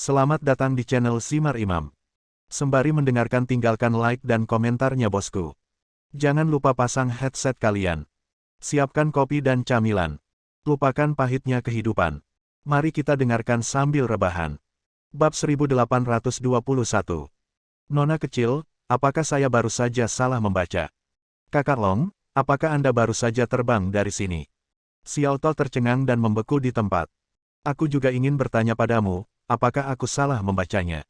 Selamat datang di channel Simar Imam. Sembari mendengarkan tinggalkan like dan komentarnya bosku. Jangan lupa pasang headset kalian. Siapkan kopi dan camilan. Lupakan pahitnya kehidupan. Mari kita dengarkan sambil rebahan. Bab 1821. Nona kecil, apakah saya baru saja salah membaca? Kakak Long, apakah Anda baru saja terbang dari sini? Xiao Tao tercengang dan membeku di tempat. Aku juga ingin bertanya padamu, apakah aku salah membacanya?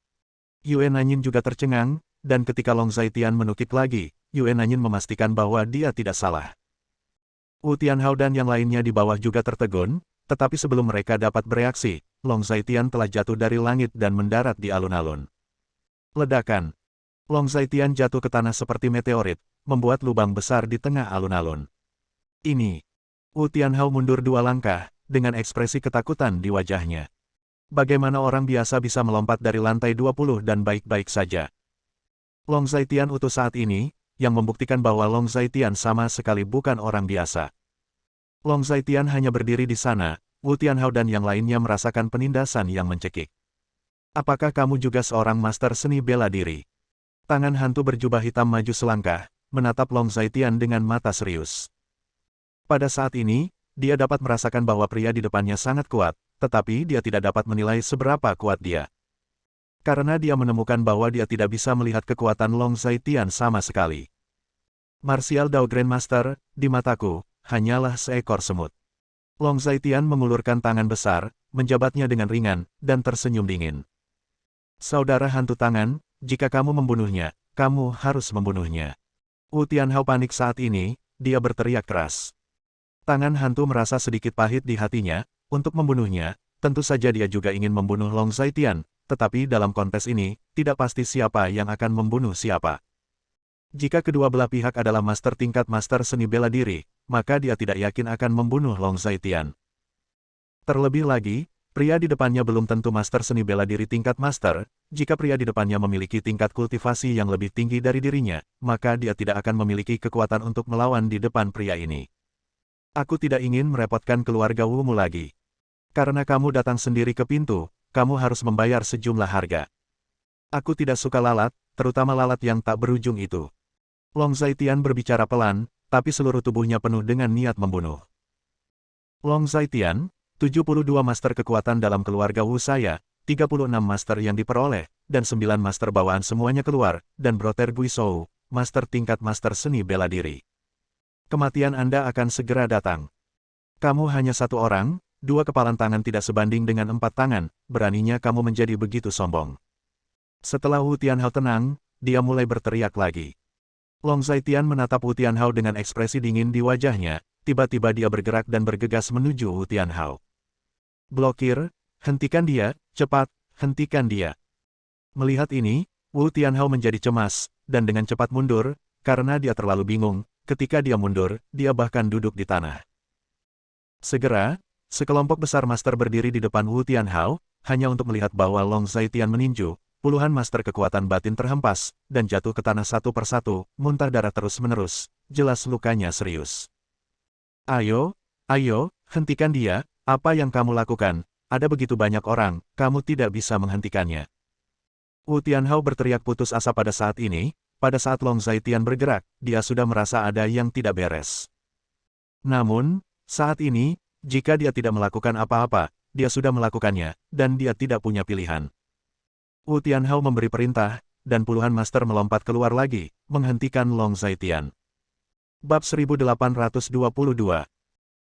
Yue Nanyin juga tercengang, dan ketika Long Zaitian menukik lagi, Yue Nanyin memastikan bahwa dia tidak salah. Wu Tianhao dan yang lainnya di bawah juga tertegun, tetapi sebelum mereka dapat bereaksi, Long Zaitian telah jatuh dari langit dan mendarat di alun-alun. Ledakan. Long Zaitian jatuh ke tanah seperti meteorit, membuat lubang besar di tengah alun-alun. Ini. Wu Tianhao mundur 2 langkah, dengan ekspresi ketakutan di wajahnya. Bagaimana orang biasa bisa melompat dari lantai 20 dan baik-baik saja? Long Zaitian utuh saat ini, yang membuktikan bahwa Long Zaitian sama sekali bukan orang biasa. Long Zaitian hanya berdiri di sana, Wu Tianhao dan yang lainnya merasakan penindasan yang mencekik. Apakah kamu juga seorang master seni bela diri? Tangan hantu berjubah hitam maju selangkah, menatap Long Zaitian dengan mata serius. Pada saat ini, dia dapat merasakan bahwa pria di depannya sangat kuat, tetapi dia tidak dapat menilai seberapa kuat dia. Karena dia menemukan bahwa dia tidak bisa melihat kekuatan Long Zaitian sama sekali. Martial Dao Grandmaster, di mataku, hanyalah seekor semut. Long Zaitian mengulurkan tangan besar, menjabatnya dengan ringan, dan tersenyum dingin. Saudara hantu tangan, jika kamu membunuhnya, kamu harus membunuhnya. Wu Tianhao panik saat ini, dia berteriak keras. Tangan hantu merasa sedikit pahit di hatinya, untuk membunuhnya, tentu saja dia juga ingin membunuh Long Zaitian, tetapi dalam kontes ini, tidak pasti siapa yang akan membunuh siapa. Jika kedua belah pihak adalah master tingkat master seni bela diri, maka dia tidak yakin akan membunuh Long Zaitian. Terlebih lagi, pria di depannya belum tentu master seni bela diri tingkat master, jika pria di depannya memiliki tingkat kultivasi yang lebih tinggi dari dirinya, maka dia tidak akan memiliki kekuatan untuk melawan di depan pria ini. Aku tidak ingin merepotkan keluarga Wumu lagi. Karena kamu datang sendiri ke pintu, kamu harus membayar sejumlah harga. Aku tidak suka lalat, terutama lalat yang tak berujung itu. Long Zaitian berbicara pelan, tapi seluruh tubuhnya penuh dengan niat membunuh. Long Zaitian, 72 master kekuatan dalam keluarga Wu saya, 36 master yang diperoleh, dan 9 master bawaan semuanya keluar, dan Brother Guizhou, master tingkat master seni bela diri. Kematian Anda akan segera datang. Kamu hanya satu orang, 2 kepalan tangan tidak sebanding dengan 4 tangan, beraninya kamu menjadi begitu sombong. Setelah Wu Tianhao tenang, dia mulai berteriak lagi. Long Zaitian menatap Wu Tianhao dengan ekspresi dingin di wajahnya, tiba-tiba dia bergerak dan bergegas menuju Wu Tianhao. Blokir, hentikan dia, cepat, hentikan dia. Melihat ini, Wu Tianhao menjadi cemas, dan dengan cepat mundur, karena dia terlalu bingung. Ketika dia mundur, dia bahkan duduk di tanah. Segera, sekelompok besar master berdiri di depan Wu Tianhao, hanya untuk melihat bahwa Long Zaitian meninju, puluhan master kekuatan batin terhempas, dan jatuh ke tanah satu persatu, muntah darah terus-menerus, jelas lukanya serius. Ayo, hentikan dia, apa yang kamu lakukan, ada begitu banyak orang, kamu tidak bisa menghentikannya. Wu Tianhao berteriak putus asa pada saat ini. Pada saat Long Zaitian bergerak, dia sudah merasa ada yang tidak beres. Namun, saat ini, jika dia tidak melakukan apa-apa, dia sudah melakukannya, dan dia tidak punya pilihan. Wu Tianhao memberi perintah, dan puluhan master melompat keluar lagi, menghentikan Long Zaitian. Bab 1822.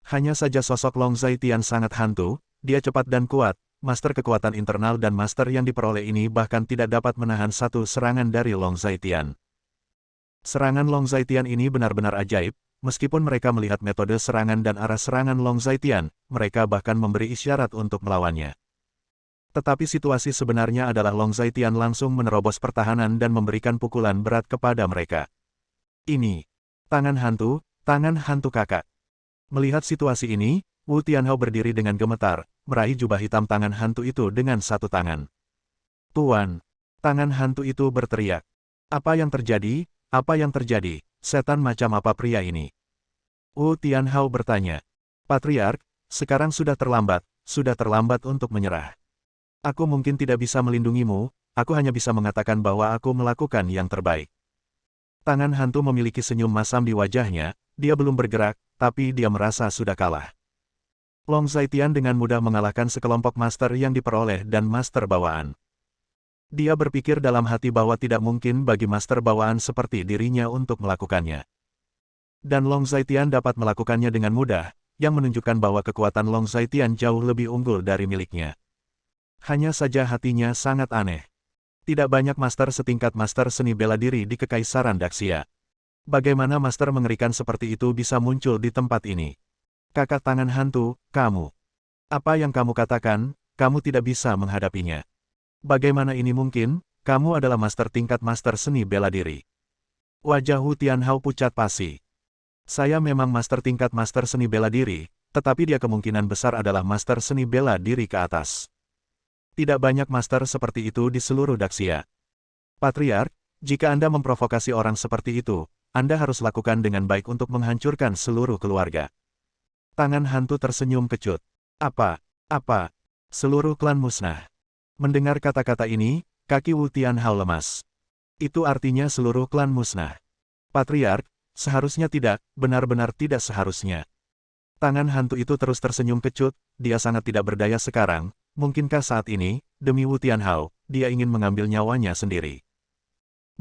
Hanya saja sosok Long Zaitian sangat hantu, dia cepat dan kuat, master kekuatan internal dan master yang diperoleh ini bahkan tidak dapat menahan satu serangan dari Long Zaitian. Serangan Long Zaitian ini benar-benar ajaib, meskipun mereka melihat metode serangan dan arah serangan Long Zaitian, mereka bahkan memberi isyarat untuk melawannya. Tetapi situasi sebenarnya adalah Long Zaitian langsung menerobos pertahanan dan memberikan pukulan berat kepada mereka. Ini, tangan hantu kakak. Melihat situasi ini, Wu Tianhao berdiri dengan gemetar, meraih jubah hitam tangan hantu itu dengan satu tangan. Tuan! Tangan hantu itu berteriak. Apa yang terjadi? Apa yang terjadi? Setan macam apa pria ini? Wu Tianhao bertanya. Patriark, sekarang sudah terlambat untuk menyerah. Aku mungkin tidak bisa melindungimu, aku hanya bisa mengatakan bahwa aku melakukan yang terbaik. Tangan hantu memiliki senyum masam di wajahnya, dia belum bergerak, tapi dia merasa sudah kalah. Long Zaitian dengan mudah mengalahkan sekelompok master yang diperoleh dan master bawaan. Dia berpikir dalam hati bahwa tidak mungkin bagi master bawaan seperti dirinya untuk melakukannya. Dan Long Zaitian dapat melakukannya dengan mudah, yang menunjukkan bahwa kekuatan Long Zaitian jauh lebih unggul dari miliknya. Hanya saja hatinya sangat aneh. Tidak banyak master setingkat master seni bela diri di Kekaisaran Daxia. Bagaimana master mengerikan seperti itu bisa muncul di tempat ini? Kakak tangan hantu, kamu. Apa yang kamu katakan, kamu tidak bisa menghadapinya. Bagaimana ini mungkin? Kamu adalah master tingkat master seni bela diri. Wajah Wu Tianhao pucat pasi. Saya memang master tingkat master seni bela diri, tetapi dia kemungkinan besar adalah master seni bela diri ke atas. Tidak banyak master seperti itu di seluruh Daxia. Patriark, jika Anda memprovokasi orang seperti itu, Anda harus lakukan dengan baik untuk menghancurkan seluruh keluarga. Tangan hantu tersenyum kecut. Apa? Seluruh klan musnah. Mendengar kata-kata ini, kaki Wu Tianhao lemas. Itu artinya seluruh klan musnah. Patriark, seharusnya tidak, benar-benar tidak seharusnya. Tangan hantu itu terus tersenyum kecut, dia sangat tidak berdaya sekarang. Mungkinkah saat ini, demi Wu Tianhao, dia ingin mengambil nyawanya sendiri.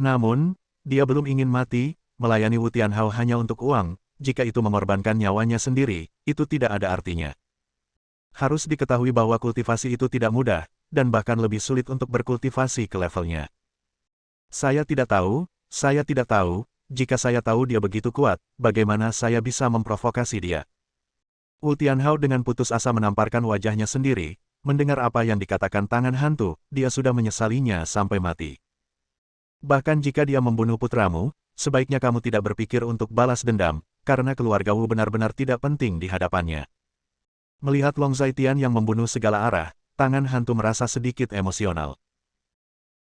Namun, dia belum ingin mati, melayani Wu Tianhao hanya untuk uang, jika itu mengorbankan nyawanya sendiri, itu tidak ada artinya. Harus diketahui bahwa kultivasi itu tidak mudah, dan bahkan lebih sulit untuk berkultivasi ke levelnya. Saya tidak tahu, jika saya tahu dia begitu kuat, bagaimana saya bisa memprovokasi dia. Wu Tianhao dengan putus asa menamparkan wajahnya sendiri. Mendengar apa yang dikatakan tangan hantu, dia sudah menyesalinya sampai mati. Bahkan jika dia membunuh putramu, sebaiknya kamu tidak berpikir untuk balas dendam, karena keluarga Wu benar-benar tidak penting di hadapannya. Melihat Long Zaitian yang membunuh segala arah, tangan hantu merasa sedikit emosional.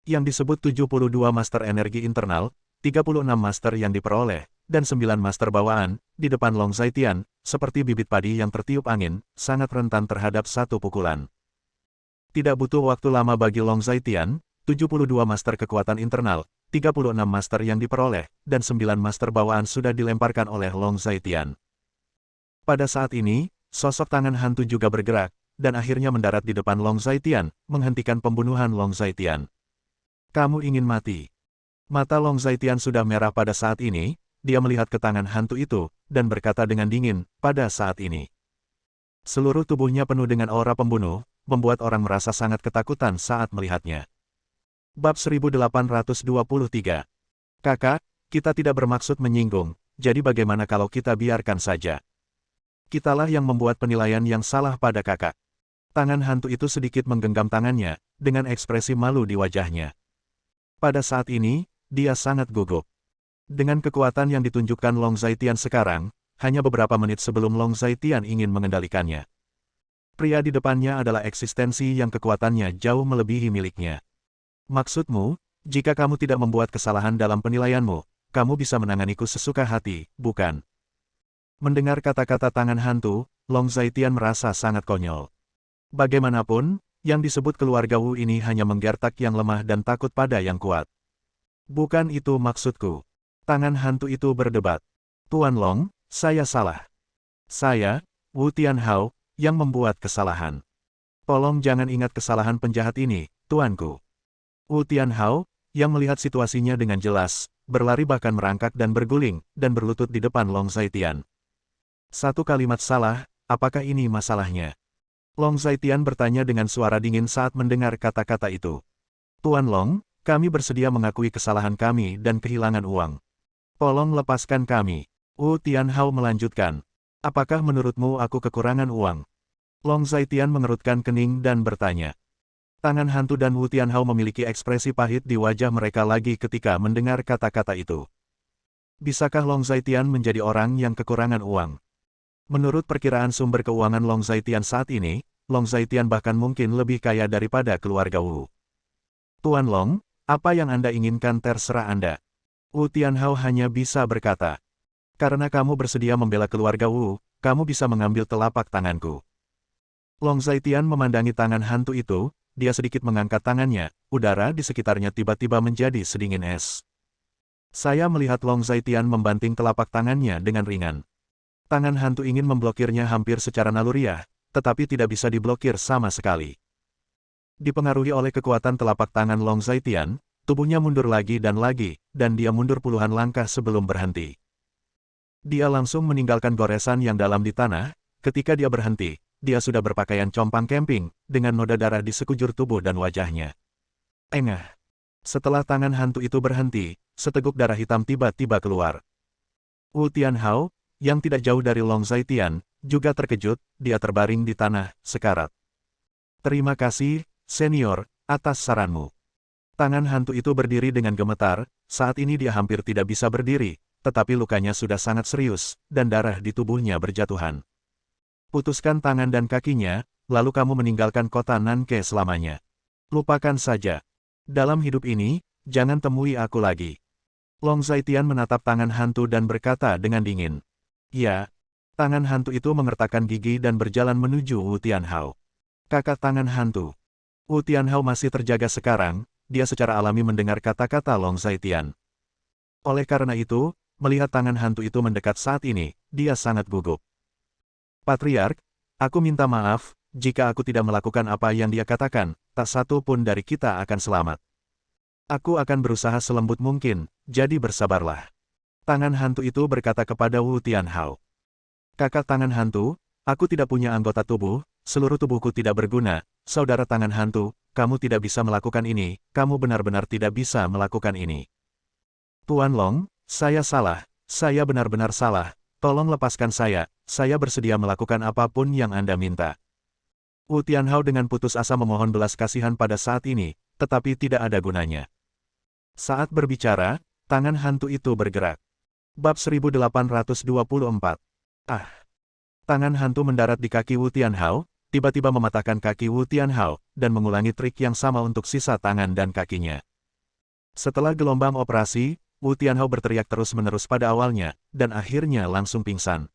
Yang disebut 72 master energi internal, 36 master yang diperoleh, dan 9 master bawaan, di depan Long Zaitian, seperti bibit padi yang tertiup angin, sangat rentan terhadap satu pukulan. Tidak butuh waktu lama bagi Long Zaitian, 72 master kekuatan internal, 36 master yang diperoleh, dan 9 master bawaan sudah dilemparkan oleh Long Zaitian. Pada saat ini, sosok tangan hantu juga bergerak, dan akhirnya mendarat di depan Long Zaitian, menghentikan pembunuhan Long Zaitian. Kamu ingin mati. Mata Long Zaitian sudah merah pada saat ini, dia melihat ke tangan hantu itu, dan berkata dengan dingin, pada saat ini. Seluruh tubuhnya penuh dengan aura pembunuh, membuat orang merasa sangat ketakutan saat melihatnya. Bab 1823. Kakak, kita tidak bermaksud menyinggung, jadi bagaimana kalau kita biarkan saja? Kitalah yang membuat penilaian yang salah pada kakak. Tangan hantu itu sedikit menggenggam tangannya, dengan ekspresi malu di wajahnya. Pada saat ini, dia sangat gugup. Dengan kekuatan yang ditunjukkan Long Zaitian sekarang, hanya beberapa menit sebelum Long Zaitian ingin mengendalikannya. Pria di depannya adalah eksistensi yang kekuatannya jauh melebihi miliknya. Maksudmu, jika kamu tidak membuat kesalahan dalam penilaianmu, kamu bisa menanganiku sesuka hati, bukan? Mendengar kata-kata tangan hantu, Long Zaitian merasa sangat konyol. Bagaimanapun, yang disebut keluarga Wu ini hanya menggertak yang lemah dan takut pada yang kuat. Bukan itu maksudku. Tangan hantu itu berdebat. Tuan Long, saya salah. Saya, Wu Tianhao, yang membuat kesalahan. Tolong jangan ingat kesalahan penjahat ini, tuanku. Wu Tianhao, yang melihat situasinya dengan jelas, berlari bahkan merangkak dan berguling, dan berlutut di depan Long Zaitian. Satu kalimat salah, apakah ini masalahnya? Long Zaitian bertanya dengan suara dingin saat mendengar kata-kata itu. Tuan Long, kami bersedia mengakui kesalahan kami dan kehilangan uang. Tolong lepaskan kami. Wu Tianhao melanjutkan. Apakah menurutmu aku kekurangan uang? Long Zaitian mengerutkan kening dan bertanya. Tangan hantu dan Wu Tianhao memiliki ekspresi pahit di wajah mereka lagi ketika mendengar kata-kata itu. Bisakah Long Zaitian menjadi orang yang kekurangan uang? Menurut perkiraan sumber keuangan Long Zaitian saat ini, Long Zaitian bahkan mungkin lebih kaya daripada keluarga Wu. Tuan Long, apa yang Anda inginkan terserah Anda. Wu Tianhao hanya bisa berkata. Karena kamu bersedia membela keluarga Wu, kamu bisa mengambil telapak tanganku. Long Zaitian memandangi tangan hantu itu, dia sedikit mengangkat tangannya, udara di sekitarnya tiba-tiba menjadi sedingin es. Saya melihat Long Zaitian membanting telapak tangannya dengan ringan. Tangan hantu ingin memblokirnya hampir secara naluriah, tetapi tidak bisa diblokir sama sekali. Dipengaruhi oleh kekuatan telapak tangan Long Zaitian, tubuhnya mundur lagi, dan dia mundur puluhan langkah sebelum berhenti. Dia langsung meninggalkan goresan yang dalam di tanah. Ketika dia berhenti, dia sudah berpakaian compang camping, dengan noda darah di sekujur tubuh dan wajahnya. Engah. Setelah tangan hantu itu berhenti, seteguk darah hitam tiba-tiba keluar. Wu Tianhao, yang tidak jauh dari Long Zaitian, juga terkejut, dia terbaring di tanah, sekarat. Terima kasih, senior, atas saranmu. Tangan hantu itu berdiri dengan gemetar, saat ini dia hampir tidak bisa berdiri, tetapi lukanya sudah sangat serius, dan darah di tubuhnya berjatuhan. Putuskan tangan dan kakinya, lalu kamu meninggalkan kota Nanke selamanya. Lupakan saja. Dalam hidup ini, jangan temui aku lagi. Long Zaitian menatap tangan hantu dan berkata dengan dingin. Ya. Tangan hantu itu mengertakkan gigi dan berjalan menuju Wu Tianhao. Kakak tangan hantu. Wu Tianhao masih terjaga sekarang, dia secara alami mendengar kata-kata Long Zaitian. Oleh karena itu, melihat tangan hantu itu mendekat saat ini, dia sangat gugup. Patriark, aku minta maaf, jika aku tidak melakukan apa yang dia katakan, tak satu pun dari kita akan selamat. Aku akan berusaha selembut mungkin, jadi bersabarlah. Tangan hantu itu berkata kepada Wu Tianhao. Kakak tangan hantu, aku tidak punya anggota tubuh, seluruh tubuhku tidak berguna, saudara tangan hantu, kamu tidak bisa melakukan ini, kamu benar-benar tidak bisa melakukan ini. Tuan Long, saya salah, saya benar-benar salah. Tolong lepaskan saya bersedia melakukan apapun yang Anda minta. Wu Tianhao dengan putus asa memohon belas kasihan pada saat ini, tetapi tidak ada gunanya. Saat berbicara, tangan hantu itu bergerak. Bab 1824. Tangan hantu mendarat di kaki Wu Tianhao, tiba-tiba mematahkan kaki Wu Tianhao, dan mengulangi trik yang sama untuk sisa tangan dan kakinya. Setelah gelombang operasi, Wu Tianhao berteriak terus-menerus pada awalnya, dan akhirnya langsung pingsan.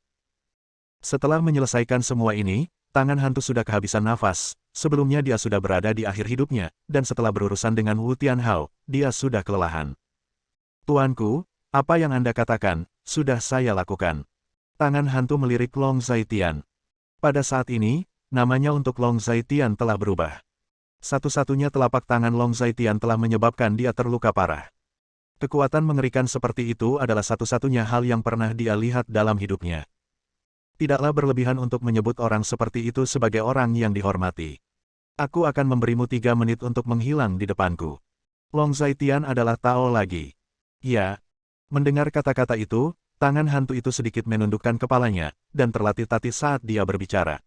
Setelah menyelesaikan semua ini, tangan hantu sudah kehabisan nafas, sebelumnya dia sudah berada di akhir hidupnya, dan setelah berurusan dengan Wu Tianhao, dia sudah kelelahan. Tuanku, apa yang Anda katakan, sudah saya lakukan. Tangan hantu melirik Long Zaitian. Pada saat ini, namanya untuk Long Zaitian telah berubah. Satu-satunya telapak tangan Long Zaitian telah menyebabkan dia terluka parah. Kekuatan mengerikan seperti itu adalah satu-satunya hal yang pernah dia lihat dalam hidupnya. Tidaklah berlebihan untuk menyebut orang seperti itu sebagai orang yang dihormati. Aku akan memberimu 3 menit untuk menghilang di depanku. Long Zaitian adalah Tao lagi. Ya. Mendengar kata-kata itu, tangan hantu itu sedikit menundukkan kepalanya, dan tertatih-tatih saat dia berbicara.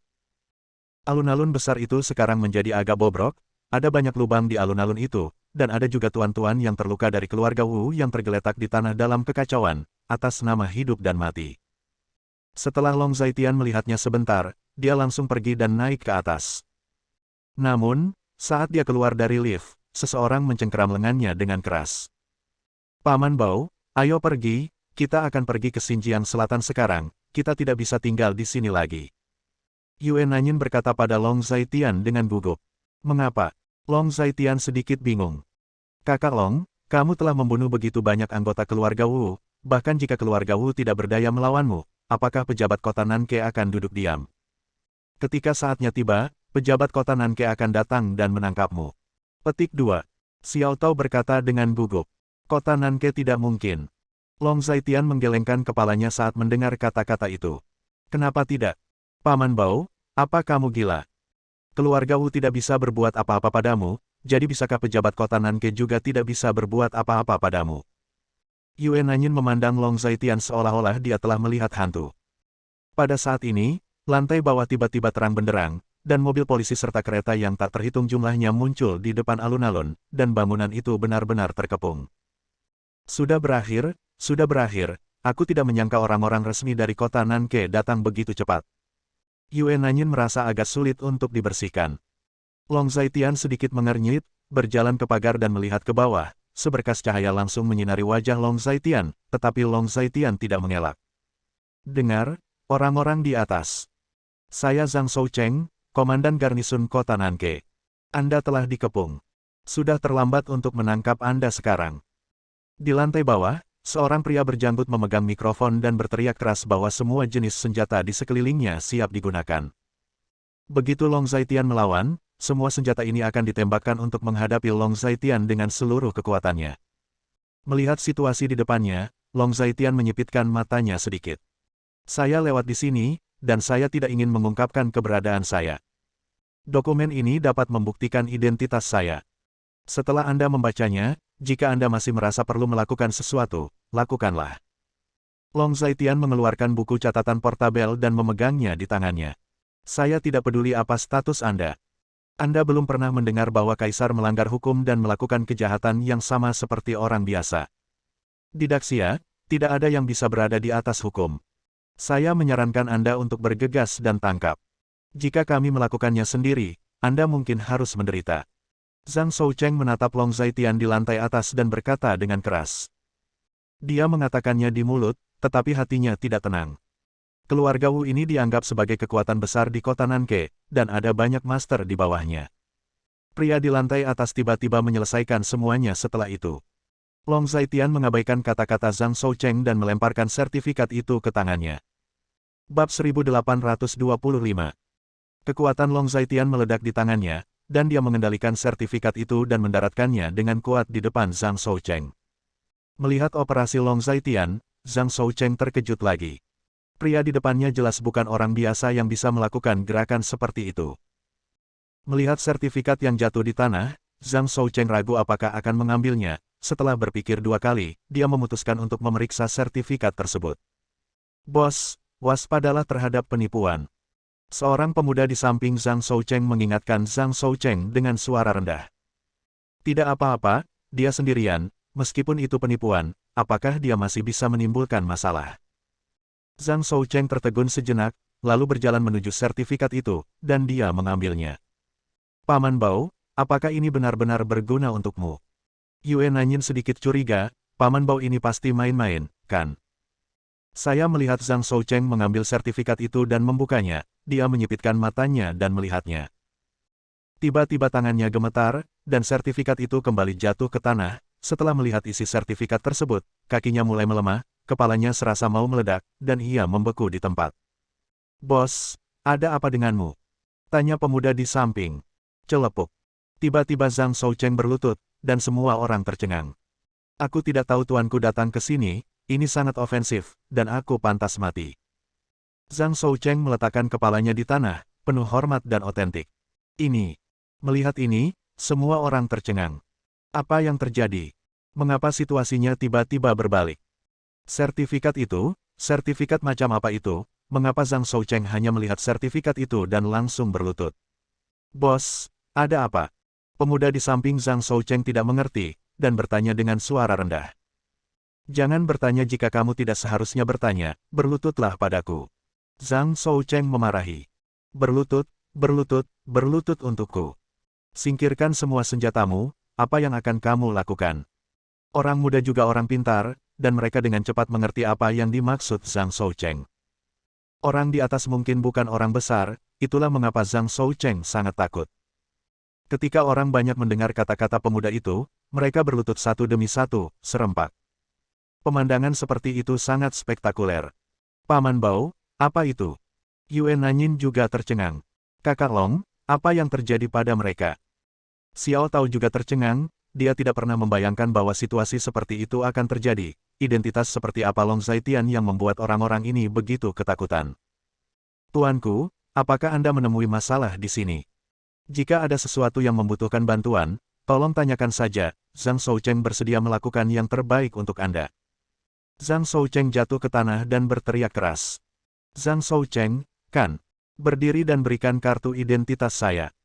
Alun-alun besar itu sekarang menjadi agak bobrok, ada banyak lubang di alun-alun itu, dan ada juga tuan-tuan yang terluka dari keluarga Wu yang tergeletak di tanah dalam kekacauan, atas nama hidup dan mati. Setelah Long Zaitian melihatnya sebentar, dia langsung pergi dan naik ke atas. Namun, saat dia keluar dari lift, seseorang mencengkeram lengannya dengan keras. Paman Bao, ayo pergi, kita akan pergi ke Xinjiang Selatan sekarang, kita tidak bisa tinggal di sini lagi. Yue Nanyin berkata pada Long Zaitian dengan gugup. Mengapa? Long Zaitian sedikit bingung. Kakak Long, kamu telah membunuh begitu banyak anggota keluarga Wu, bahkan jika keluarga Wu tidak berdaya melawanmu, apakah pejabat kota Nanke akan duduk diam? Ketika saatnya tiba, pejabat kota Nanke akan datang dan menangkapmu. Petik 2. Xiao Tao berkata dengan gugup. Kota Nanke tidak mungkin. Long Zaitian menggelengkan kepalanya saat mendengar kata-kata itu. Kenapa tidak? Paman Bao, apa kamu gila? Keluarga Wu tidak bisa berbuat apa-apa padamu, jadi bisakah pejabat kota Nanke juga tidak bisa berbuat apa-apa padamu? Yue Nanyin memandang Long Zaitian seolah-olah dia telah melihat hantu. Pada saat ini, lantai bawah tiba-tiba terang benderang, dan mobil polisi serta kereta yang tak terhitung jumlahnya muncul di depan alun-alun, dan bangunan itu benar-benar terkepung. Sudah berakhir, aku tidak menyangka orang-orang resmi dari kota Nanke datang begitu cepat. Yue Nanyin merasa agak sulit untuk dibersihkan. Long Zaitian sedikit mengernyit, berjalan ke pagar dan melihat ke bawah, seberkas cahaya langsung menyinari wajah Long Zaitian, tetapi Long Zaitian tidak mengelak. Dengar, orang-orang di atas. Saya Zhang Shoucheng, Komandan Garnisun Kota Nanke. Anda telah dikepung. Sudah terlambat untuk menangkap Anda sekarang. Di lantai bawah, seorang pria berjanggut memegang mikrofon dan berteriak keras bahwa semua jenis senjata di sekelilingnya siap digunakan. Begitu Long Zhaitian melawan, semua senjata ini akan ditembakkan untuk menghadapi Long Zhaitian dengan seluruh kekuatannya. Melihat situasi di depannya, Long Zhaitian menyipitkan matanya sedikit. Saya lewat di sini, dan saya tidak ingin mengungkapkan keberadaan saya. Dokumen ini dapat membuktikan identitas saya. Setelah Anda membacanya, jika Anda masih merasa perlu melakukan sesuatu, lakukanlah. Long Zhaitian mengeluarkan buku catatan portabel dan memegangnya di tangannya. Saya tidak peduli apa status Anda. Anda belum pernah mendengar bahwa kaisar melanggar hukum dan melakukan kejahatan yang sama seperti orang biasa. Di Daxia, tidak ada yang bisa berada di atas hukum. Saya menyarankan Anda untuk bergegas dan tangkap. Jika kami melakukannya sendiri, Anda mungkin harus menderita. Zhang Shoucheng menatap Long Zhaitian di lantai atas dan berkata dengan keras. Dia mengatakannya di mulut, tetapi hatinya tidak tenang. Keluarga Wu ini dianggap sebagai kekuatan besar di kota Nanke, dan ada banyak master di bawahnya. Pria di lantai atas tiba-tiba menyelesaikan semuanya setelah itu. Long Zhaitian mengabaikan kata-kata Zhang Shoucheng dan melemparkan sertifikat itu ke tangannya. Bab 1825. Kekuatan Long Zhaitian meledak di tangannya, dan dia mengendalikan sertifikat itu dan mendaratkannya dengan kuat di depan Zhang Shoucheng. Melihat operasi Long Zhaitian, Zhang Shoucheng terkejut lagi. Pria di depannya jelas bukan orang biasa yang bisa melakukan gerakan seperti itu. Melihat sertifikat yang jatuh di tanah, Zhang Shoucheng ragu apakah akan mengambilnya. Setelah berpikir 2 kali, dia memutuskan untuk memeriksa sertifikat tersebut. Bos, waspadalah terhadap penipuan. Seorang pemuda di samping Zhang Shoucheng mengingatkan Zhang Shoucheng dengan suara rendah. Tidak apa-apa, dia sendirian, meskipun itu penipuan, apakah dia masih bisa menimbulkan masalah? Zhang Shoucheng tertegun sejenak, lalu berjalan menuju sertifikat itu, dan dia mengambilnya. Paman Bao, apakah ini benar-benar berguna untukmu? Yue Nanyin sedikit curiga, Paman Bao ini pasti main-main, kan? Saya melihat Zhang Shoucheng mengambil sertifikat itu dan membukanya, dia menyipitkan matanya dan melihatnya. Tiba-tiba tangannya gemetar, dan sertifikat itu kembali jatuh ke tanah. Setelah melihat isi sertifikat tersebut, kakinya mulai melemah, kepalanya serasa mau meledak, dan ia membeku di tempat. Bos, ada apa denganmu? Tanya pemuda di samping. Celepuk. Tiba-tiba Zhang Shoucheng berlutut, dan semua orang tercengang. Aku tidak tahu tuanku datang ke sini, ini sangat ofensif, dan aku pantas mati. Zhang Shoucheng meletakkan kepalanya di tanah, penuh hormat dan otentik. Melihat ini, semua orang tercengang. Apa yang terjadi? Mengapa situasinya tiba-tiba berbalik? Sertifikat macam apa itu? Mengapa Zhang Shoucheng hanya melihat sertifikat itu dan langsung berlutut? Bos, ada apa? Pemuda di samping Zhang Shoucheng tidak mengerti, dan bertanya dengan suara rendah. Jangan bertanya jika kamu tidak seharusnya bertanya, berlututlah padaku. Zhang Shoucheng memarahi. Berlutut untukku. Singkirkan semua senjatamu, apa yang akan kamu lakukan? Orang muda juga orang pintar, dan mereka dengan cepat mengerti apa yang dimaksud Zhang Shoucheng. Orang di atas mungkin bukan orang besar, itulah mengapa Zhang Shoucheng sangat takut. Ketika orang banyak mendengar kata-kata pemuda itu, mereka berlutut satu demi satu, serempak. Pemandangan seperti itu sangat spektakuler. Paman Bao, apa itu? Yue Nanyin juga tercengang. Kakak Long, apa yang terjadi pada mereka? Xiao Tao juga tercengang, dia tidak pernah membayangkan bahwa situasi seperti itu akan terjadi. Identitas seperti apa Long Zhaitian yang membuat orang-orang ini begitu ketakutan. Tuanku, apakah Anda menemui masalah di sini? Jika ada sesuatu yang membutuhkan bantuan, tolong tanyakan saja, Zhang Shoucheng bersedia melakukan yang terbaik untuk Anda. Zhang Shoucheng jatuh ke tanah dan berteriak keras. Zhang Shoucheng, kan? Berdiri dan berikan kartu identitas saya.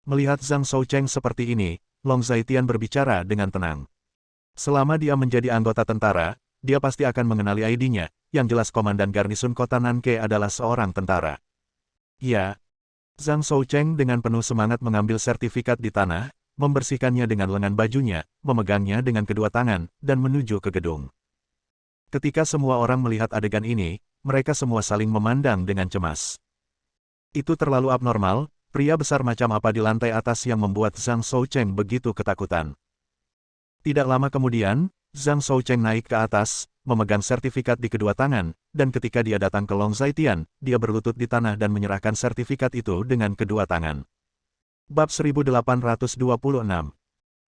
Melihat Zhang Shoucheng seperti ini, Long Zhaitian berbicara dengan tenang. Selama dia menjadi anggota tentara, dia pasti akan mengenali ID-nya, yang jelas komandan garnisun kota Nanke adalah seorang tentara. Ya. Zhang Shoucheng dengan penuh semangat mengambil sertifikat di tanah, membersihkannya dengan lengan bajunya, memegangnya dengan kedua tangan, dan menuju ke gedung. Ketika semua orang melihat adegan ini, mereka semua saling memandang dengan cemas. Itu terlalu abnormal, Pria besar macam apa di lantai atas yang membuat Zhang Shoucheng begitu ketakutan. Tidak lama kemudian, Zhang Shoucheng naik ke atas, memegang sertifikat di kedua tangan, dan ketika dia datang ke Long Zaitian, dia berlutut di tanah dan menyerahkan sertifikat itu dengan kedua tangan. Bab 1826.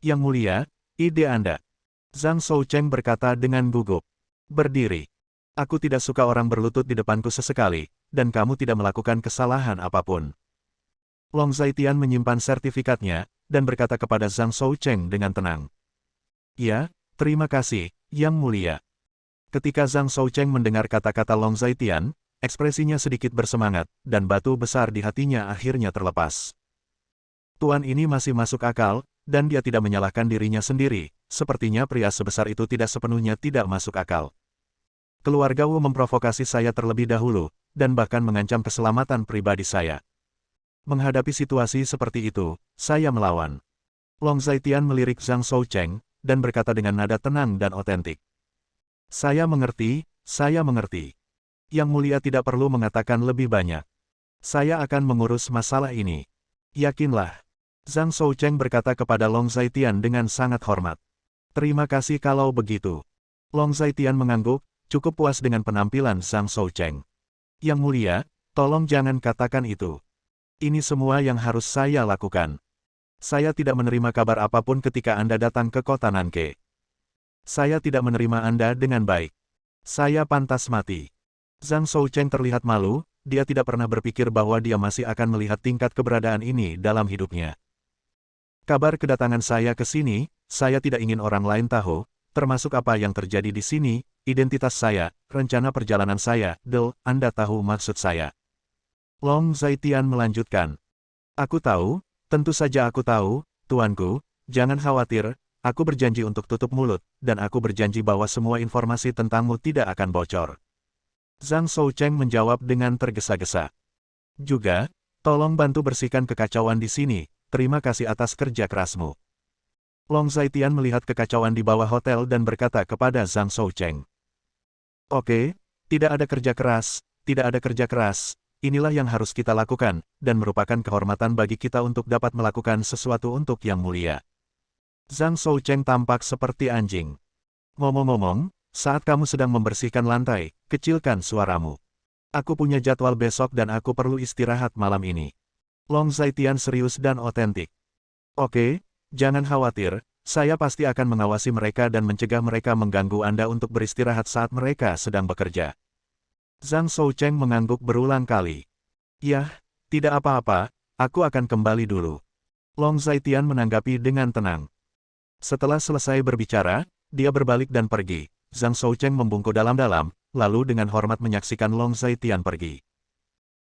Yang mulia, ide Anda. Zhang Shoucheng berkata dengan gugup. Berdiri. Aku tidak suka orang berlutut di depanku sesekali, dan kamu tidak melakukan kesalahan apapun. Long Zaitian menyimpan sertifikatnya, dan berkata kepada Zhang Shoucheng dengan tenang. Ya, terima kasih, Yang Mulia. Ketika Zhang Shoucheng mendengar kata-kata Long Zaitian, ekspresinya sedikit bersemangat, dan batu besar di hatinya akhirnya terlepas. Tuan ini masih masuk akal, dan dia tidak menyalahkan dirinya sendiri, sepertinya pria sebesar itu tidak sepenuhnya tidak masuk akal. Keluarga Wu memprovokasi saya terlebih dahulu, dan bahkan mengancam keselamatan pribadi saya. Menghadapi situasi seperti itu, saya melawan. Long Zaitian melirik Zhang Shoucheng, dan berkata dengan nada tenang dan otentik. Saya mengerti, saya mengerti. Yang Mulia tidak perlu mengatakan lebih banyak. Saya akan mengurus masalah ini. Yakinlah. Zhang Shoucheng berkata kepada Long Zaitian dengan sangat hormat. Terima kasih kalau begitu. Long Zaitian mengangguk, cukup puas dengan penampilan Zhang Shoucheng. Yang Mulia, tolong jangan katakan itu. Ini semua yang harus saya lakukan. Saya tidak menerima kabar apapun ketika Anda datang ke kota Nanke. Saya tidak menerima Anda dengan baik. Saya pantas mati. Zhang Shoucheng terlihat malu, dia tidak pernah berpikir bahwa dia masih akan melihat tingkat keberadaan ini dalam hidupnya. Kabar kedatangan saya ke sini, saya tidak ingin orang lain tahu, termasuk apa yang terjadi di sini, identitas saya, rencana perjalanan saya, Anda tahu maksud saya. Long Zaitian melanjutkan. Aku tahu, tentu saja aku tahu, tuanku, jangan khawatir, aku berjanji untuk tutup mulut, dan aku berjanji bahwa semua informasi tentangmu tidak akan bocor. Zhang Shoucheng menjawab dengan tergesa-gesa. Juga, tolong bantu bersihkan kekacauan di sini, terima kasih atas kerja kerasmu. Long Zaitian melihat kekacauan di bawah hotel dan berkata kepada Zhang Shoucheng. Oke, tidak ada kerja keras, tidak ada kerja keras. Inilah yang harus kita lakukan, dan merupakan kehormatan bagi kita untuk dapat melakukan sesuatu untuk Yang Mulia. Zhang Shoucheng tampak seperti anjing. Ngomong-ngomong, saat kamu sedang membersihkan lantai, kecilkan suaramu. Aku punya jadwal besok dan aku perlu istirahat malam ini. Long Zaitian serius dan otentik. Oke, jangan khawatir, saya pasti akan mengawasi mereka dan mencegah mereka mengganggu Anda untuk beristirahat saat mereka sedang bekerja. Zhang Shoucheng mengangguk berulang kali. Yah, tidak apa-apa, aku akan kembali dulu. Long Zaitian menanggapi dengan tenang. Setelah selesai berbicara, dia berbalik dan pergi. Zhang Shoucheng membungkuk dalam-dalam, lalu dengan hormat menyaksikan Long Zaitian pergi.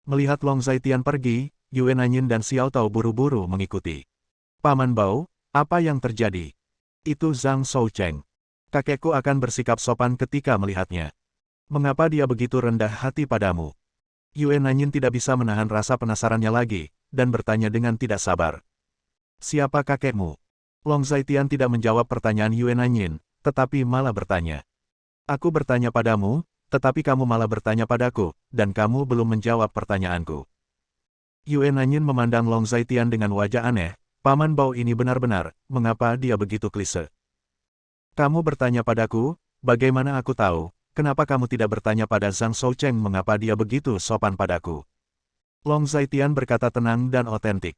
Melihat Long Zaitian pergi, Yue Nanyin dan Xiao Tao buru-buru mengikuti. Paman Bao, apa yang terjadi? Itu Zhang Shoucheng. Kakekku akan bersikap sopan ketika melihatnya. Mengapa dia begitu rendah hati padamu? Yue Nanyin tidak bisa menahan rasa penasarannya lagi, dan bertanya dengan tidak sabar. Siapa kakekmu? Long Zaitian tidak menjawab pertanyaan Yue Nanyin, tetapi malah bertanya. Aku bertanya padamu, tetapi kamu malah bertanya padaku, dan kamu belum menjawab pertanyaanku. Yue Nanyin memandang Long Zaitian dengan wajah aneh. Paman Bao ini benar-benar, mengapa dia begitu klise? Kamu bertanya padaku, bagaimana aku tahu? Kenapa kamu tidak bertanya pada Zhang Shoucheng mengapa dia begitu sopan padaku? Long Zaitian berkata tenang dan otentik.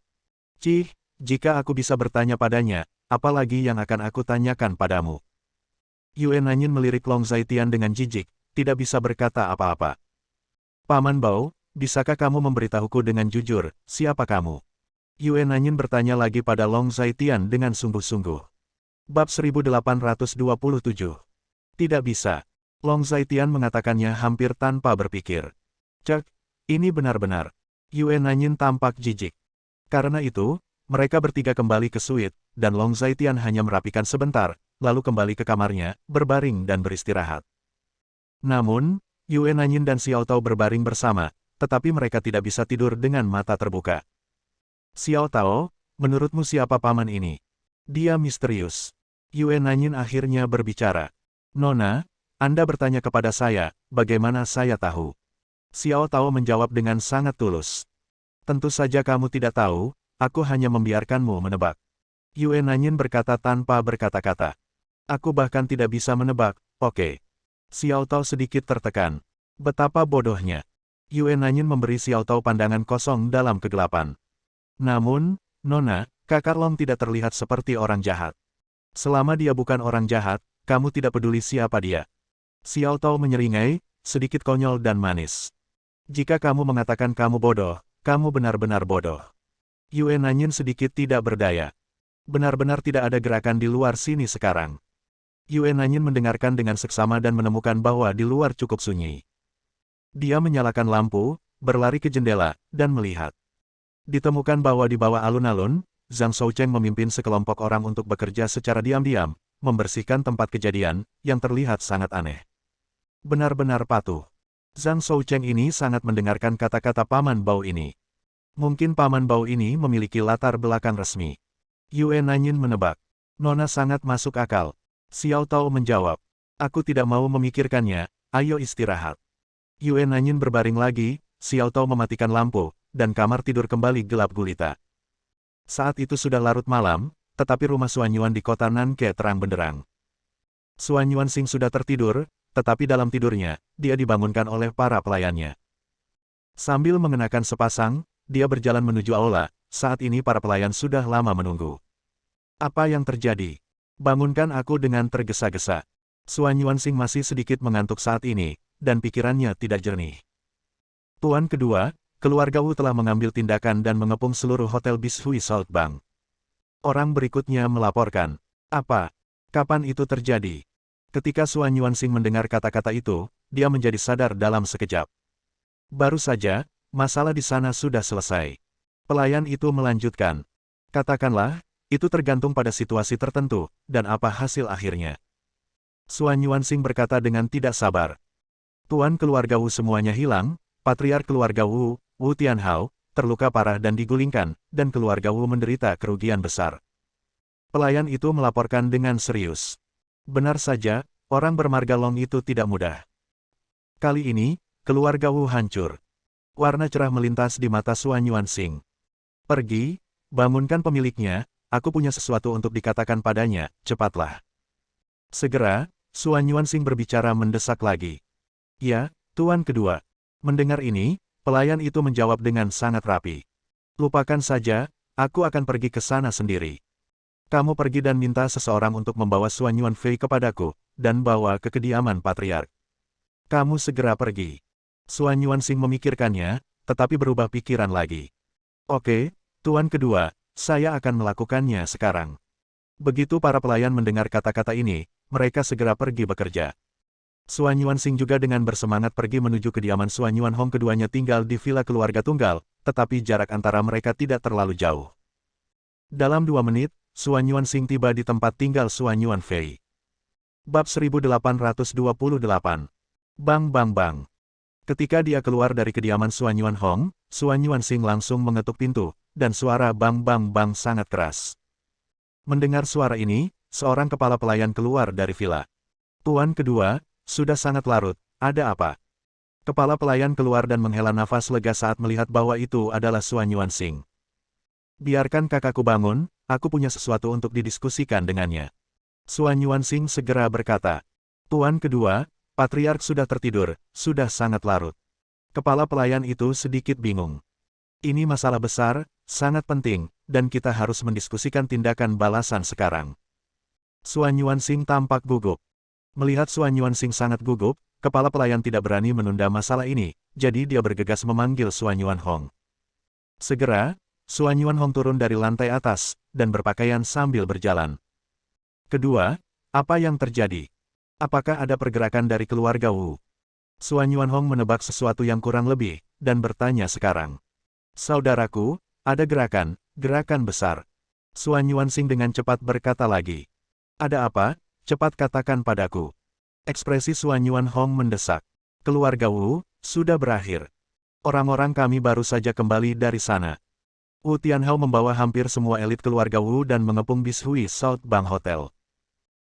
Cih, jika aku bisa bertanya padanya, apalagi yang akan aku tanyakan padamu? Yue Nanyin melirik Long Zaitian dengan jijik, tidak bisa berkata apa-apa. Paman Bao, bisakah kamu memberitahuku dengan jujur, siapa kamu? Yue Nanyin bertanya lagi pada Long Zaitian dengan sungguh-sungguh. Bab 1827. Tidak bisa. Long Zaitian mengatakannya hampir tanpa berpikir. Cek, ini benar-benar. Yue Nanyin tampak jijik. Karena itu, mereka bertiga kembali ke suite, dan Long Zaitian hanya merapikan sebentar, lalu kembali ke kamarnya, berbaring dan beristirahat. Namun, Yue Nanyin dan Xiao Tao berbaring bersama, tetapi mereka tidak bisa tidur dengan mata terbuka. Xiao Tao, menurutmu siapa paman ini? Dia misterius. Yue Nanyin akhirnya berbicara. Nona, Anda bertanya kepada saya, bagaimana saya tahu? Xiao Tao menjawab dengan sangat tulus. Tentu saja kamu tidak tahu, aku hanya membiarkanmu menebak. Yue Nanyin berkata tanpa berkata-kata. Aku bahkan tidak bisa menebak, oke. Xiao Tao sedikit tertekan. Betapa bodohnya. Yue Nanyin memberi Xiao Tao pandangan kosong dalam kegelapan. Namun, Nona, Kakak Long tidak terlihat seperti orang jahat. Selama dia bukan orang jahat, kamu tidak peduli siapa dia. Xiao Tao menyeringai, sedikit konyol dan manis. Jika kamu mengatakan kamu bodoh, kamu benar-benar bodoh. Yue Nanyin sedikit tidak berdaya. Benar-benar tidak ada gerakan di luar sini sekarang. Yue Nanyin mendengarkan dengan seksama dan menemukan bahwa di luar cukup sunyi. Dia menyalakan lampu, berlari ke jendela, dan melihat. Ditemukan bahwa di bawah alun-alun, Zhang Shoucheng memimpin sekelompok orang untuk bekerja secara diam-diam, membersihkan tempat kejadian, yang terlihat sangat aneh. Benar-benar patuh. Zhang Shoucheng ini sangat mendengarkan kata-kata Paman Bao ini. Mungkin Paman Bao ini memiliki latar belakang resmi. Yue Nanyin menebak. Nona sangat masuk akal. Xiao Tao menjawab. Aku tidak mau memikirkannya, ayo istirahat. Yue Nanyin berbaring lagi, Xiao Tao mematikan lampu, dan kamar tidur kembali gelap gulita. Saat itu sudah larut malam, tetapi rumah Suan Yuan di kota Nanke terang benderang. Suan Yuansing sudah tertidur, tetapi dalam tidurnya, dia dibangunkan oleh para pelayannya. Sambil mengenakan sepasang, dia berjalan menuju aula, saat ini para pelayan sudah lama menunggu. Apa yang terjadi? Bangunkan aku dengan tergesa-gesa. Suan Yuansing masih sedikit mengantuk saat ini, dan pikirannya tidak jernih. Tuan kedua, keluarga Wu telah mengambil tindakan dan mengepung seluruh hotel Bishui Salt Bank. Orang berikutnya melaporkan. Apa? Kapan itu terjadi? Ketika Suan Yuansing mendengar kata-kata itu, dia menjadi sadar dalam sekejap. Baru saja, masalah di sana sudah selesai. Pelayan itu melanjutkan. Katakanlah, itu tergantung pada situasi tertentu, dan apa hasil akhirnya. Suan Yuansing berkata dengan tidak sabar. Tuan keluarga Wu semuanya hilang, patriark keluarga Wu, Wu Tianhao, terluka parah dan digulingkan, dan keluarga Wu menderita kerugian besar. Pelayan itu melaporkan dengan serius. Benar saja, orang bermarga Long itu tidak mudah. Kali ini, keluarga Wu hancur. Warna cerah melintas di mata Suan Yuansing. Pergi, bangunkan pemiliknya, aku punya sesuatu untuk dikatakan padanya, cepatlah. Segera, Suan Yuansing berbicara mendesak lagi. Ya, Tuan kedua. Mendengar ini, pelayan itu menjawab dengan sangat rapi. Lupakan saja, aku akan pergi ke sana sendiri. Kamu pergi dan minta seseorang untuk membawa Suan Yuanfei kepadaku, dan bawa ke kediaman patriark. Kamu segera pergi. Suan Yuansing memikirkannya, tetapi berubah pikiran lagi. Oke, Tuan kedua, saya akan melakukannya sekarang. Begitu para pelayan mendengar kata-kata ini, mereka segera pergi bekerja. Suan Yuansing juga dengan bersemangat pergi menuju kediaman Suan Yuanhong. Keduanya tinggal di villa keluarga tunggal, tetapi jarak antara mereka tidak terlalu jauh. Dalam 2 menit, Suan Yuansing tiba di tempat tinggal Suan Yuanfei. Bab 1828. Bang bang bang. Ketika dia keluar dari kediaman Suan Yuanhong, Suan Yuansing langsung mengetuk pintu, dan suara bang bang bang sangat keras. Mendengar suara ini, seorang kepala pelayan keluar dari villa. Tuan kedua, sudah sangat larut, ada apa? Kepala pelayan keluar dan menghela nafas lega saat melihat bahwa itu adalah Suan Yuansing. Biarkan kakakku bangun, aku punya sesuatu untuk didiskusikan dengannya. Suan Yuansing segera berkata. Tuan kedua, patriark sudah tertidur, sudah sangat larut. Kepala pelayan itu sedikit bingung. Ini masalah besar, sangat penting, dan kita harus mendiskusikan tindakan balasan sekarang. Suan Yuansing tampak gugup. Melihat Suan Yuansing sangat gugup, kepala pelayan tidak berani menunda masalah ini, jadi dia bergegas memanggil Suan Yuanhong. Segera, Suan Yuanhong turun dari lantai atas, dan berpakaian sambil berjalan. Kedua, apa yang terjadi? Apakah ada pergerakan dari keluarga Wu? Suan Yuanhong menebak sesuatu yang kurang lebih, dan bertanya sekarang. Saudaraku, ada gerakan besar. Suan Yuansing dengan cepat berkata lagi. Ada apa? Cepat katakan padaku. Ekspresi Suan Yuanhong mendesak. Keluarga Wu, sudah berakhir. Orang-orang kami baru saja kembali dari sana. Wu Tianhao membawa hampir semua elit keluarga Wu dan mengepung Bishui Salt Bank Hotel.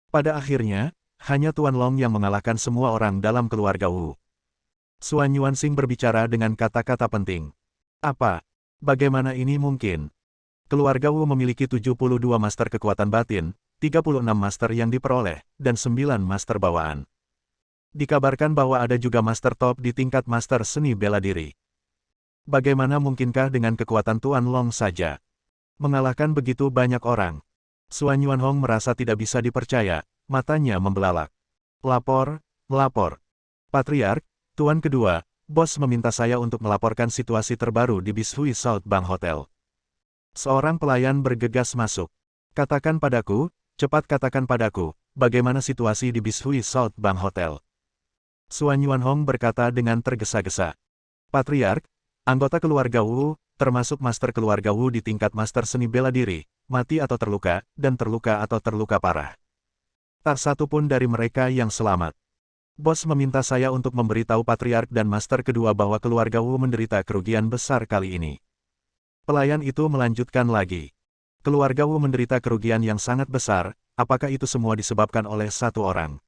Pada akhirnya, hanya Tuan Long yang mengalahkan semua orang dalam keluarga Wu. Suan Yuansing berbicara dengan kata-kata penting. Apa? Bagaimana ini mungkin? Keluarga Wu memiliki 72 master kekuatan batin, 36 master yang diperoleh, dan 9 master bawaan. Dikabarkan bahwa ada juga master top di tingkat master seni bela diri. Bagaimana mungkinkah dengan kekuatan Tuan Long saja mengalahkan begitu banyak orang? Suan Yuanhong merasa tidak bisa dipercaya, matanya membelalak. Lapor, lapor. Patriark, Tuan kedua, bos meminta saya untuk melaporkan situasi terbaru di Bishui South Bank Hotel. Seorang pelayan bergegas masuk. Katakan padaku, cepat katakan padaku, bagaimana situasi di Bishui South Bank Hotel. Suan Yuanhong berkata dengan tergesa-gesa. Patriark, anggota keluarga Wu, termasuk master keluarga Wu di tingkat master seni bela diri, mati atau terluka, dan terluka atau terluka parah. Tak satu pun dari mereka yang selamat. Bos meminta saya untuk memberitahu Patriark dan Master kedua bahwa keluarga Wu menderita kerugian besar kali ini. Pelayan itu melanjutkan lagi. Keluarga Wu menderita kerugian yang sangat besar, apakah itu semua disebabkan oleh satu orang?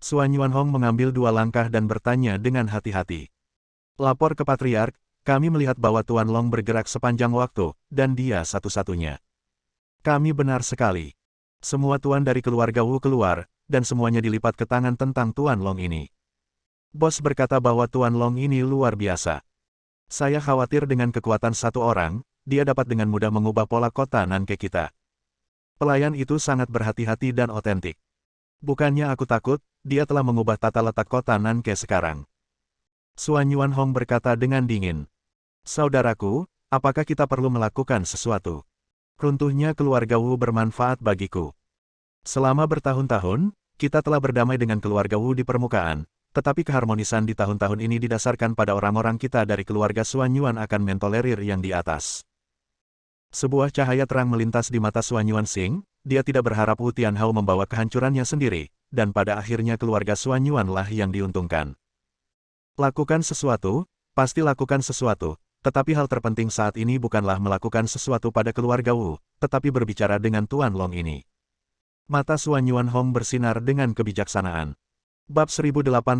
Suan Yuanhong mengambil 2 langkah dan bertanya dengan hati-hati. Lapor ke Patriark, kami melihat bahwa Tuan Long bergerak sepanjang waktu, dan dia satu-satunya. Kami benar sekali. Semua tuan dari keluarga Wu keluar, dan semuanya dilipat ke tangan tentang Tuan Long ini. Bos berkata bahwa Tuan Long ini luar biasa. Saya khawatir dengan kekuatan satu orang, dia dapat dengan mudah mengubah pola kota Nanke kita. Pelayan itu sangat berhati-hati dan otentik. Bukannya aku takut, dia telah mengubah tata letak kota Nanke sekarang. Suan Yuanhong berkata dengan dingin. Saudaraku, apakah kita perlu melakukan sesuatu? Runtuhnya keluarga Wu bermanfaat bagiku. Selama bertahun-tahun, kita telah berdamai dengan keluarga Wu di permukaan, tetapi keharmonisan di tahun-tahun ini didasarkan pada orang-orang kita dari keluarga Suan Yuan akan mentolerir yang di atas. Sebuah cahaya terang melintas di mata Suan Yuan Xing, dia tidak berharap Wu Tianhao membawa kehancurannya sendiri, dan pada akhirnya keluarga Suan Yuan lah yang diuntungkan. Lakukan sesuatu, pasti lakukan sesuatu, tetapi hal terpenting saat ini bukanlah melakukan sesuatu pada keluarga Wu, tetapi berbicara dengan Tuan Long ini. Mata Suan Yuanhong bersinar dengan kebijaksanaan. Bab 1829.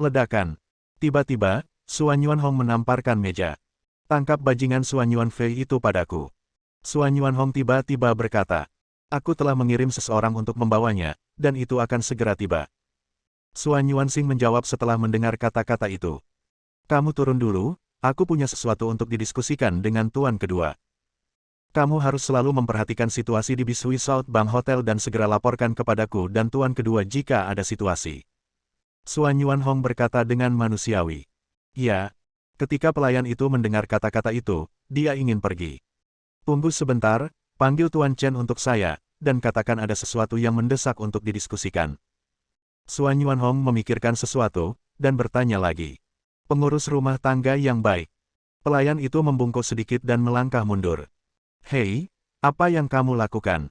Ledakan. Tiba-tiba, Suan Yuanhong menamparkan meja. Tangkap bajingan Suan Yuanfei itu padaku. Suan Yuanhong tiba-tiba berkata, aku telah mengirim seseorang untuk membawanya, dan itu akan segera tiba. Suan Yuanxing menjawab setelah mendengar kata-kata itu. Kamu turun dulu, aku punya sesuatu untuk didiskusikan dengan Tuan kedua. Kamu harus selalu memperhatikan situasi di Bishui South Bank Hotel dan segera laporkan kepadaku dan Tuan kedua jika ada situasi. Suan Yuanhong berkata dengan manusiawi. Ya. Ketika pelayan itu mendengar kata-kata itu, dia ingin pergi. Tunggu sebentar, panggil Tuan Chen untuk saya, dan katakan ada sesuatu yang mendesak untuk didiskusikan. Suan Yuanhong memikirkan sesuatu, dan bertanya lagi. Pengurus rumah tangga yang baik. Pelayan itu membungkuk sedikit dan melangkah mundur. Hei, apa yang kamu lakukan?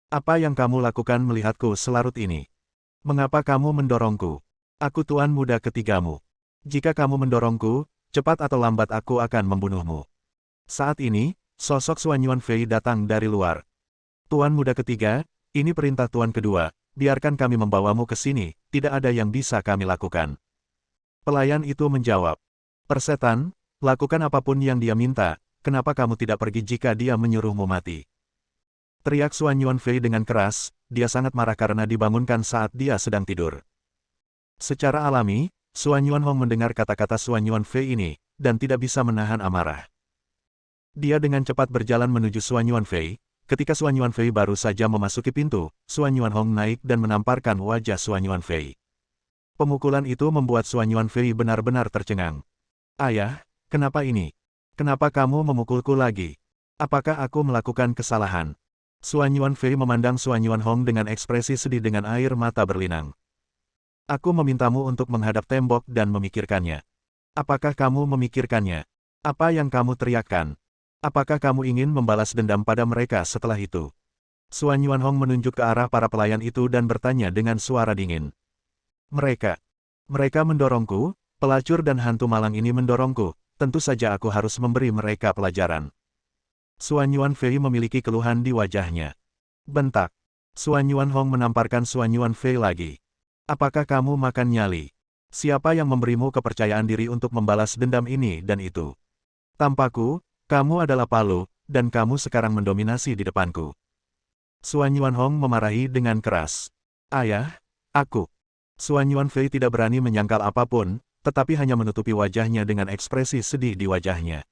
Apa yang kamu lakukan melihatku selarut ini? Mengapa kamu mendorongku? Aku tuan muda ketigamu. Jika kamu mendorongku, cepat atau lambat aku akan membunuhmu. Saat ini, sosok Suan Yuanfei datang dari luar. Tuan muda ketiga, ini perintah tuan kedua, biarkan kami membawamu ke sini, tidak ada yang bisa kami lakukan. Pelayan itu menjawab. Persetan, lakukan apapun yang dia minta. Kenapa kamu tidak pergi jika dia menyuruhmu mati? Teriak Suan Yuanfei dengan keras, dia sangat marah karena dibangunkan saat dia sedang tidur. Secara alami, Suan Yuanhong mendengar kata-kata Suan Yuanfei ini, dan tidak bisa menahan amarah. Dia dengan cepat berjalan menuju Suan Yuanfei. Ketika Suan Yuanfei baru saja memasuki pintu, Suan Yuanhong naik dan menamparkan wajah Suan Yuanfei. Pemukulan itu membuat Suan Yuanfei benar-benar tercengang. Ayah, kenapa ini? Kenapa kamu memukulku lagi? Apakah aku melakukan kesalahan? Suan Yuanfei memandang Suan Yuanhong dengan ekspresi sedih dengan air mata berlinang. Aku memintamu untuk menghadap tembok dan memikirkannya. Apakah kamu memikirkannya? Apa yang kamu teriakkan? Apakah kamu ingin membalas dendam pada mereka setelah itu? Suan Yuanhong menunjuk ke arah para pelayan itu dan bertanya dengan suara dingin. Mereka mendorongku, pelacur dan hantu malang ini mendorongku. Tentu saja aku harus memberi mereka pelajaran. Suan Yuanfei memiliki keluhan di wajahnya. Bentak. Suan Yuanhong menamparkan Suan Yuanfei lagi. Apakah kamu makan nyali? Siapa yang memberimu kepercayaan diri untuk membalas dendam ini dan itu? Tanpaku, kamu adalah Palu, dan kamu sekarang mendominasi di depanku. Suan Yuanhong memarahi dengan keras. Ayah, aku. Suan Yuanfei tidak berani menyangkal apapun, tetapi hanya menutupi wajahnya dengan ekspresi sedih di wajahnya.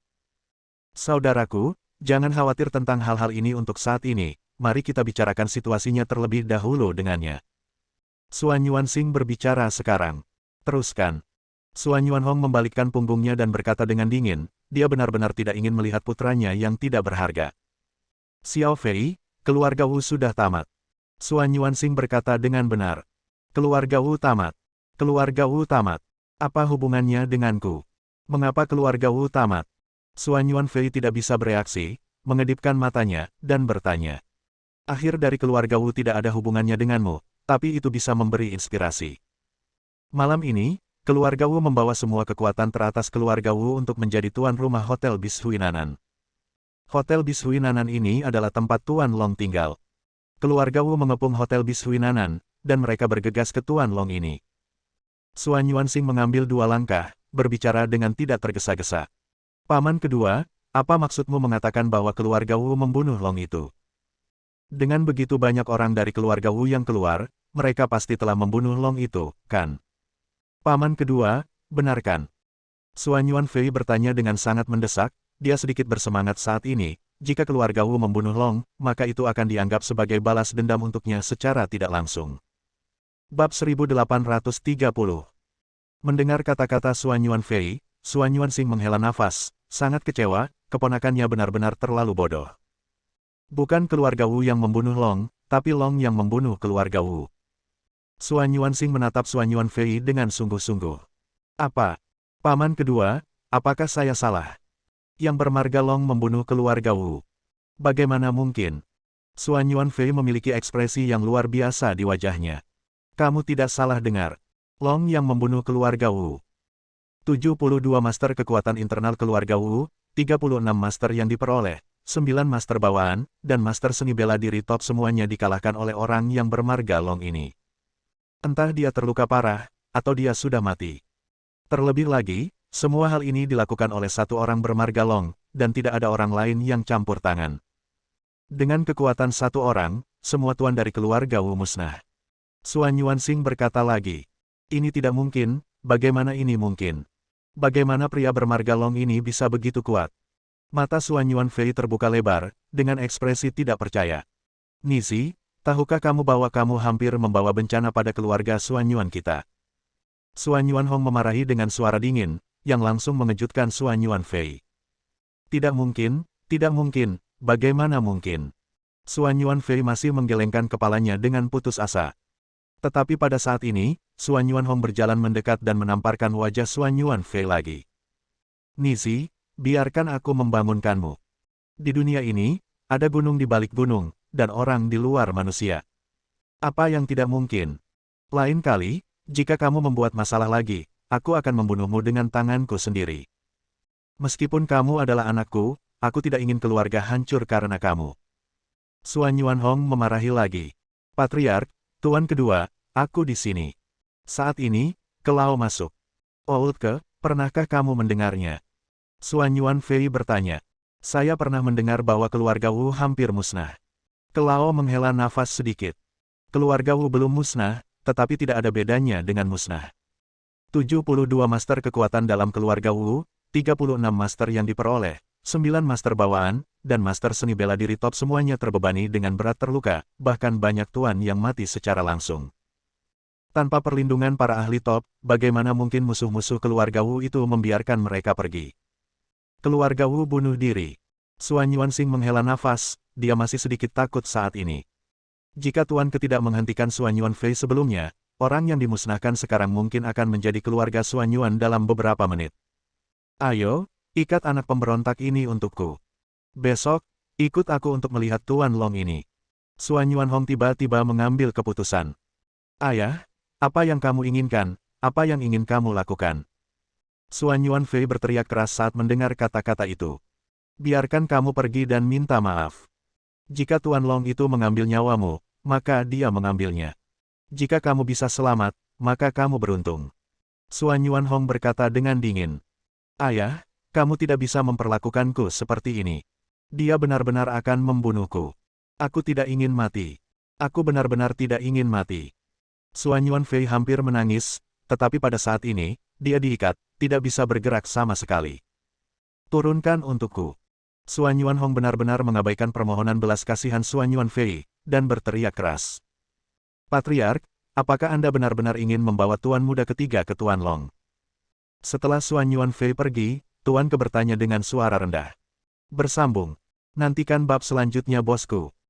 Saudaraku, jangan khawatir tentang hal-hal ini untuk saat ini, mari kita bicarakan situasinya terlebih dahulu dengannya. Suan Yuanxing berbicara sekarang. Teruskan. Suan Yuanhong membalikkan punggungnya dan berkata dengan dingin, dia benar-benar tidak ingin melihat putranya yang tidak berharga. Xiao Fei, keluarga Wu sudah tamat. Suan Yuanxing berkata dengan benar. Keluarga Wu tamat. Keluarga Wu tamat. Apa hubungannya denganku? Mengapa keluarga Wu tamat? Suan Yuanfei tidak bisa bereaksi, mengedipkan matanya, dan bertanya. Akhir dari keluarga Wu tidak ada hubungannya denganmu, tapi itu bisa memberi inspirasi. Malam ini, keluarga Wu membawa semua kekuatan teratas keluarga Wu untuk menjadi tuan rumah Hotel Bis Huinanan. Hotel Bis Huinanan ini adalah tempat Tuan Long tinggal. Keluarga Wu mengepung Hotel Bis Huinanan, dan mereka bergegas ke Tuan Long ini. Suan Yuanxing mengambil 2 langkah, berbicara dengan tidak tergesa-gesa. Paman kedua, apa maksudmu mengatakan bahwa keluarga Wu membunuh Long itu? Dengan begitu banyak orang dari keluarga Wu yang keluar, mereka pasti telah membunuh Long itu, kan? Paman kedua, benarkan? Suan Yuanfei bertanya dengan sangat mendesak, dia sedikit bersemangat saat ini, jika keluarga Wu membunuh Long, maka itu akan dianggap sebagai balas dendam untuknya secara tidak langsung. Bab 1830. Mendengar kata-kata Suan Yuanfei, Suan Yuanxing menghela nafas, sangat kecewa, keponakannya benar-benar terlalu bodoh. Bukan keluarga Wu yang membunuh Long, tapi Long yang membunuh keluarga Wu. Suan Yuanxing menatap Suan Yuanfei dengan sungguh-sungguh. Apa? Paman kedua, apakah saya salah? Yang bermarga Long membunuh keluarga Wu. Bagaimana mungkin? Suan Yuanfei memiliki ekspresi yang luar biasa di wajahnya. Kamu tidak salah dengar. Long yang membunuh keluarga Wu. 72 master kekuatan internal keluarga Wu, 36 master yang diperoleh, 9 master bawaan, dan master seni bela diri top semuanya dikalahkan oleh orang yang bermarga Long ini. Entah dia terluka parah, atau dia sudah mati. Terlebih lagi, semua hal ini dilakukan oleh satu orang bermarga Long, dan tidak ada orang lain yang campur tangan. Dengan kekuatan satu orang, semua tuan dari keluarga Wu musnah. Suan Yuanxing berkata lagi, ini tidak mungkin, bagaimana ini mungkin? Bagaimana pria bermarga Long ini bisa begitu kuat? Mata Suan Yuanfei terbuka lebar, dengan ekspresi tidak percaya. Nisi, tahukah kamu bahwa kamu hampir membawa bencana pada keluarga Suan Yuan kita? Suan Yuanhong memarahi dengan suara dingin, yang langsung mengejutkan Suan Yuanfei. Tidak mungkin, bagaimana mungkin? Suan Yuanfei masih menggelengkan kepalanya dengan putus asa. Tetapi pada saat ini, Suan Yuanhong berjalan mendekat dan menamparkan wajah Suan Yuanfei lagi. Nisi, biarkan aku membangunkanmu. Di dunia ini, ada gunung di balik gunung, dan orang di luar manusia. Apa yang tidak mungkin? Lain kali, jika kamu membuat masalah lagi, aku akan membunuhmu dengan tanganku sendiri. Meskipun kamu adalah anakku, aku tidak ingin keluarga hancur karena kamu. Suan Yuanhong memarahi lagi. Patriark, Tuan kedua, aku di sini. Saat ini, Kelao masuk. Oudke, pernahkah kamu mendengarnya? Suan Yuanfei bertanya. Saya pernah mendengar bahwa keluarga Wu hampir musnah. Kelao menghela nafas sedikit. Keluarga Wu belum musnah, tetapi tidak ada bedanya dengan musnah. 72 master kekuatan dalam keluarga Wu, 36 master yang diperoleh, 9 master bawaan, dan master seni bela diri top semuanya terbebani dengan berat terluka, bahkan banyak tuan yang mati secara langsung. Tanpa perlindungan para ahli top, bagaimana mungkin musuh-musuh keluarga Wu itu membiarkan mereka pergi? Keluarga Wu bunuh diri. Suan Yuanxing menghela nafas, dia masih sedikit takut saat ini. Jika tuan ketidak menghentikan Suan Yuanfei sebelumnya, orang yang dimusnahkan sekarang mungkin akan menjadi keluarga Suan Yuan dalam beberapa menit. Ayo, ikat anak pemberontak ini untukku. Besok, ikut aku untuk melihat Tuan Long ini. Suan Yuanhong tiba-tiba mengambil keputusan. Ayah, apa yang kamu inginkan, apa yang ingin kamu lakukan? Suan Yuanfei berteriak keras saat mendengar kata-kata itu. Biarkan kamu pergi dan minta maaf. Jika Tuan Long itu mengambil nyawamu, maka dia mengambilnya. Jika kamu bisa selamat, maka kamu beruntung. Suan Yuanhong berkata dengan dingin. Ayah, Kamu tidak bisa memperlakukanku seperti ini. Dia benar-benar akan membunuhku. Aku tidak ingin mati. Aku benar-benar tidak ingin mati. Suan Yuanfei hampir menangis, tetapi pada saat ini, dia diikat, tidak bisa bergerak sama sekali. Turunkan untukku. Suan Yuanhong benar-benar mengabaikan permohonan belas kasihan Suan Yuanfei, dan berteriak keras. Patriark, apakah Anda benar-benar ingin membawa Tuan Muda ketiga ke Tuan Long? Setelah Suan Yuanfei pergi, Tuan Ke bertanya dengan suara rendah. Bersambung. Nantikan bab selanjutnya bosku.